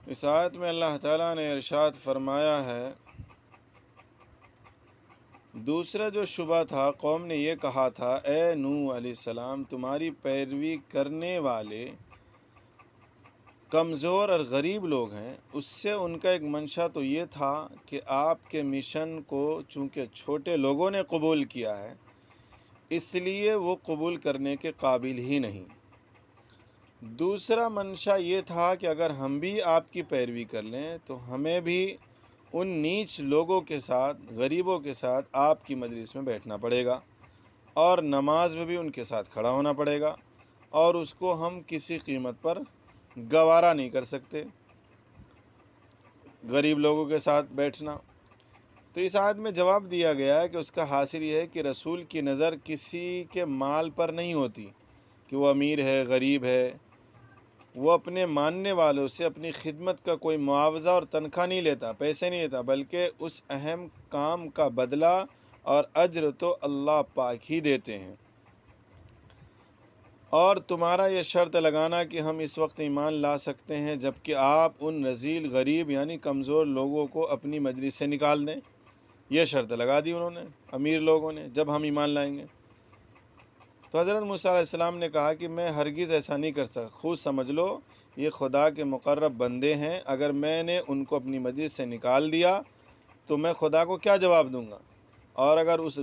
اس آیت میں اللہ تعالیٰ نے ارشاد فرمایا ہے، دوسرا جو شبہ تھا، قوم نے یہ کہا تھا، اے نوح علیہ السلام، تمہاری پیروی کرنے والے کمزور اور غریب لوگ ہیں۔ اس سے ان کا ایک منشا تو یہ تھا کہ آپ کے مشن کو چونکہ چھوٹے لوگوں نے قبول کیا ہے، اس لیے وہ قبول کرنے کے قابل ہی نہیں۔ دوسرا منشا یہ تھا کہ اگر ہم بھی آپ کی پیروی کر لیں تو ہمیں بھی ان نیچ لوگوں کے ساتھ، غریبوں کے ساتھ آپ کی مجلس میں بیٹھنا پڑے گا، اور نماز میں بھی ان کے ساتھ کھڑا ہونا پڑے گا، اور اس کو ہم کسی قیمت پر گوارا نہیں کر سکتے، غریب لوگوں کے ساتھ بیٹھنا۔ تو اس آیت میں جواب دیا گیا ہے کہ اس کا حاصل یہ ہے کہ رسول کی نظر کسی کے مال پر نہیں ہوتی کہ وہ امیر ہے، غریب ہے۔ وہ اپنے ماننے والوں سے اپنی خدمت کا کوئی معاوضہ اور تنخواہ نہیں لیتا، پیسے نہیں لیتا، بلکہ اس اہم کام کا بدلہ اور اجر تو اللہ پاک ہی دیتے ہیں۔ اور تمہارا یہ شرط لگانا کہ ہم اس وقت ایمان لا سکتے ہیں جبکہ آپ ان رذیل، غریب یعنی کمزور لوگوں کو اپنی مجلس سے نکال دیں، یہ شرط لگا دی انہوں نے، امیر لوگوں نے، جب ہم ایمان لائیں گے۔ تو حضرت موسیٰ علیہ السلام نے کہا کہ میں ہرگز ایسا نہیں کر سکتا، خود سمجھ لو یہ خدا کے مقرب بندے ہیں، اگر میں نے ان کو اپنی مجلس سے نکال دیا تو میں خدا کو کیا جواب دوں گا؟ اور اگر اس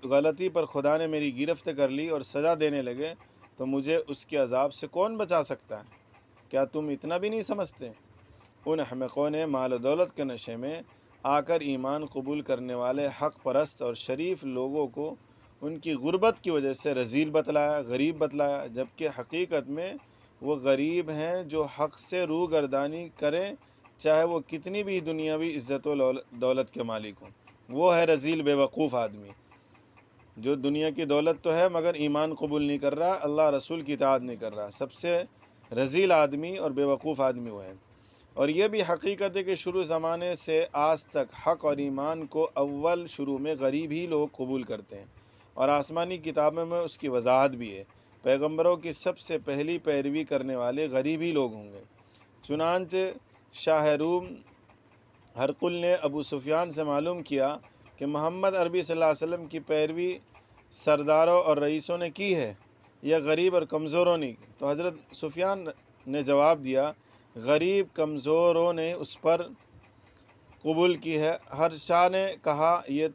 غلطی پر خدا نے میری گرفت کر لی اور سزا دینے لگے تو مجھے اس کے عذاب سے کون بچا سکتا ہے؟ کیا تم اتنا بھی نہیں سمجھتے؟ ان احمقوں نے مال و دولت کے نشے میں آ کر ایمان قبول کرنے والے حق پرست اور شریف لوگوں کو ان کی غربت کی وجہ سے رذیل بتلایا، غریب بتلایا، جبکہ حقیقت میں وہ غریب ہیں جو حق سے روگردانی کریں، چاہے وہ کتنی بھی دنیاوی عزت و دولت کے مالک ہوں۔ وہ ہے رذیل بے وقوف آدمی جو دنیا کی دولت تو ہے مگر ایمان قبول نہیں کر رہا، اللہ رسول کی اطاعت نہیں کر رہا۔ سب سے رذیل آدمی اور بے وقوف آدمی وہ ہے۔ اور یہ بھی حقیقت ہے کہ شروع زمانے سے آج تک حق اور ایمان کو اول شروع میں غریب ہی لوگ قبول کرتے ہیں، اور آسمانی کتابوں میں اس کی وضاحت بھی ہے، پیغمبروں کی سب سے پہلی پیروی کرنے والے غریب ہی لوگ ہوں گے۔ چنانچہ شاہ روم ہرقل نے ابو سفیان سے معلوم کیا کہ محمد عربی صلی اللہ علیہ وسلم کی پیروی سرداروں اور رئیسوں نے کی ہے یا غریب اور کمزوروں نے کی؟ تو حضرت سفیان نے جواب دیا، غریب کمزوروں نے اس پر قبول کی ہے۔ ہر شاہ نے کہا، یہ